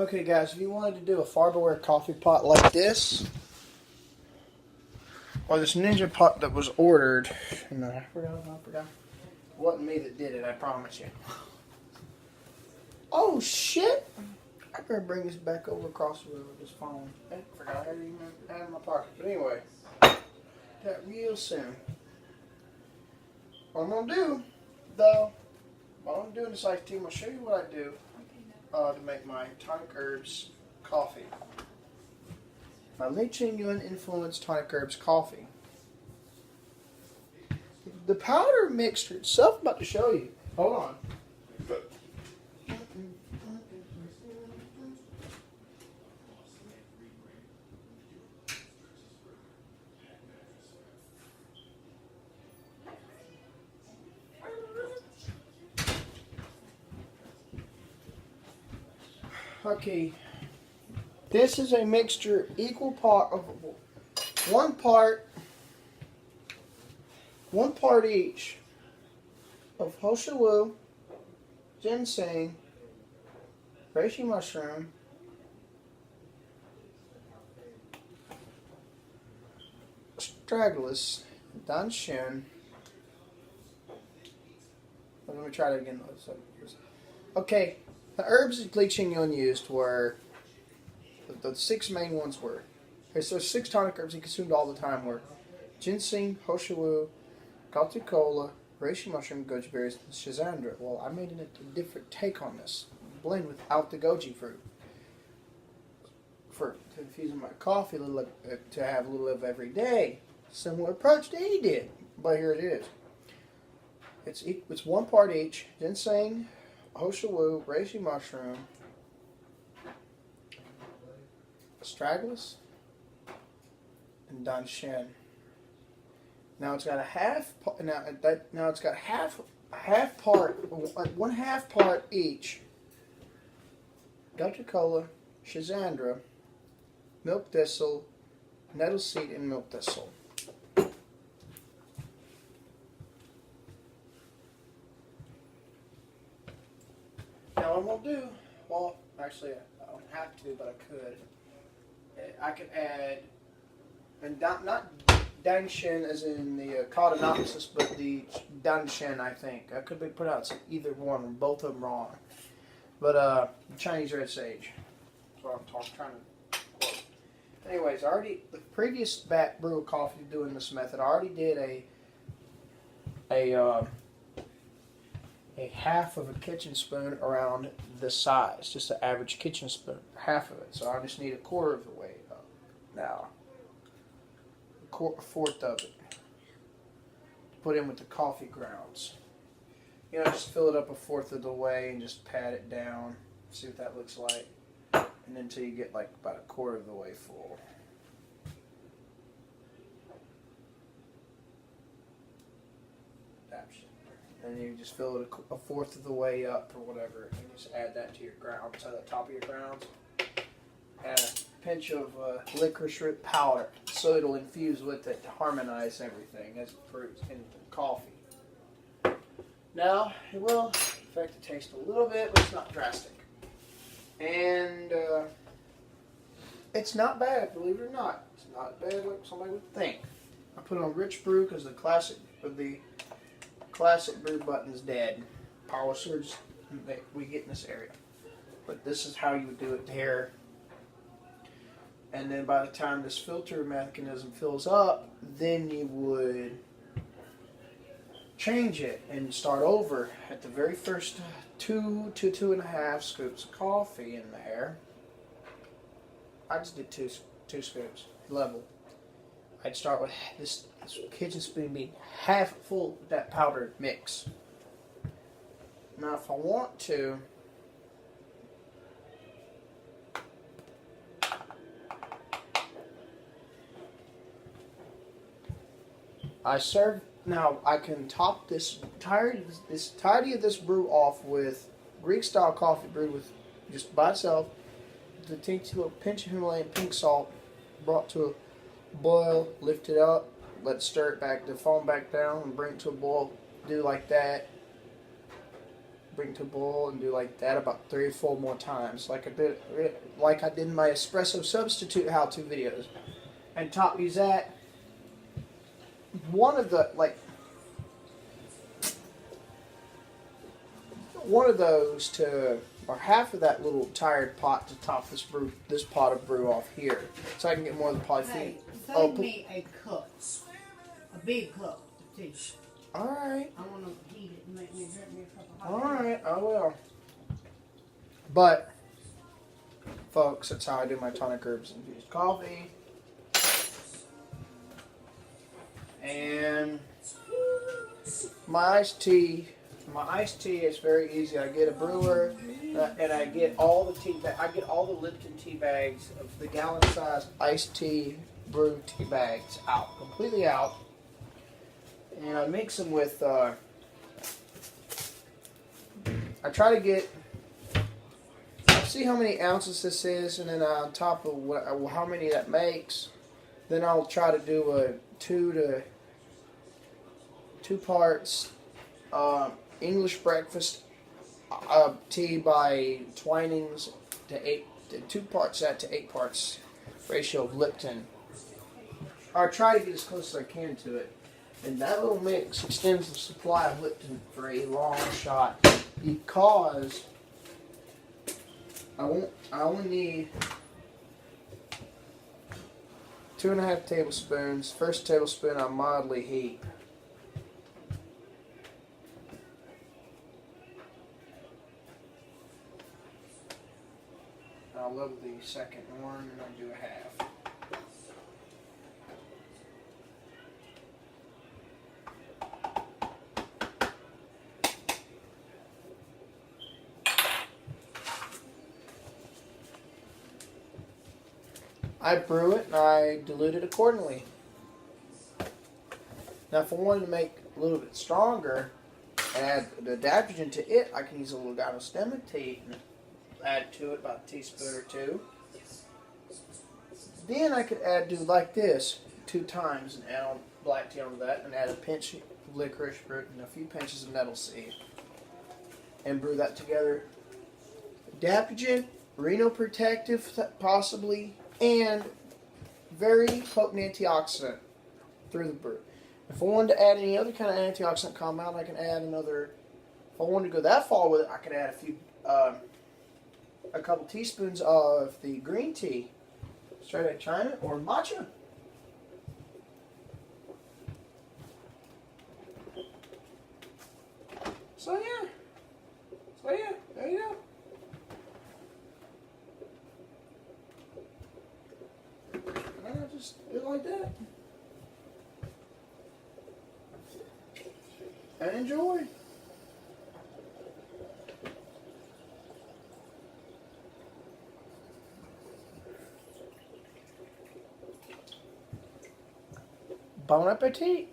Okay guys, if you wanted to do a Farberware coffee pot like this, or this ninja pot that was ordered, and I forgot. It wasn't me that did it, I promise you. Oh shit! I better bring this back over across the room with this phone. I forgot I had it in my pocket. But anyway, that real soon. What I'm gonna do, though, while I'm doing this iced tea, I'm gonna show you what I do to make my tonic herbs coffee. My Yuen influenced tonic herbs coffee. The powder mixture itself, I'm about to show you. Hold on. Okay, this is a mixture, equal part of one part each of Shou, Ginseng, Reishi mushroom, Astragalus, Ginseng. Let me try that again. Okay. The herbs that Ching used were, the six main ones were, okay, so 6 tonic herbs he consumed all the time were Ginseng, Shou, Gotu Kola, Reishi mushroom, goji berries, and Schizandra. Well, I made a different take on this blend without the goji fruit. To infuse in my coffee, to have a little of every day. Similar approach that he did, but here it is. It's 1 part each, Ginseng, Shou, Reishi mushroom, Astragalus, and Ginseng. Now it's got a half. Now it's got one half part each. Gotu Kola, Schizandra, milk thistle, nettle seed, and milk thistle. Now what I'm going to do, well, actually I don't have to, but I could. I could add, and not Ginseng as in the Codonopsis, but the Ginseng, I think. I could be pronounced either one, or both of them wrong. But Chinese red sage. That's what I'm trying to quote. Anyways, the previous brew of coffee doing this method, I already did a half of a kitchen spoon around this size, just an average kitchen spoon, half of it. So I just need a quarter of the way up now, a fourth of it to put in with the coffee grounds. Just fill it up a fourth of the way and just pat it down, see what that looks like, and then until you get like about a quarter of the way full. And you just fill it a fourth of the way up or whatever, and just add that to your grounds, to the top of your grounds. Add a pinch of licorice root powder so it'll infuse with it to harmonize everything as it brews into coffee. Now, it will affect the taste a little bit, but it's not drastic. And it's not bad, believe it or not. It's not bad like somebody would think. I put it on rich brew because the classic brew button is dead. Power surge we get in this area. But this is how you would do it here. And then by the time this filter mechanism fills up, then you would change it and start over at the very first 2 to 2.5 scoops of coffee in there. I just did two scoops, level. I'd start with this kitchen spoon being half full of that powdered mix. Now if I want to, now I can top this entirety of this brew off with Greek style coffee brewed with just by itself, the teensy little pinch of Himalayan pink salt brought to a boil, lift it up, let it stir it back, the foam back down, and bring it to a boil. Do like that. bring to a boil and do like that about 3 or 4 more times, like I did in my espresso substitute how-to videos. And top use that. One of those to, or half of that little tired pot to top this pot of brew off here, so I can get more of the polyphenol. Hey, save me a cup, a big cup of tea. All right. I want to heat it and make me drink me a cup of hot All tea. right, I will. But, folks, that's how I do my tonic herbs infused coffee. And my iced tea is very easy. I get a brewer and I get all the Lipton tea bags of the gallon-sized iced tea brew tea bags completely out. And I mix them with, I try to get, I see how many ounces this is, and then on top of how many that makes, then I'll try to do a 2 parts English breakfast tea by Twinings to 2 parts that to 8 parts ratio of Lipton. Or try to get as close as I can to it. And that little mix extends the supply of Lipton for a long shot, because I only need 2.5 tablespoons. First tablespoon I mildly heat. I'll level the second one and I do a half. I brew it and I dilute it accordingly. Now if I wanted to make a little bit stronger and add the adaptogen to it, I can use a little dinostemid tea and add to it about a teaspoon or 2. Then I could do like this 2 times and add on black tea on that and add a pinch of licorice root and a few pinches of nettle seed. And brew that together. Adaptogen, renoprotective possibly, and very potent antioxidant through the brew. If I wanted to add any other kind of antioxidant compound, I can add another. If I wanted to go that far with it, I could add a couple teaspoons of the green tea, straight out of China, or matcha. So yeah, there you go. And I just do it like that. And enjoy. Bon appetit.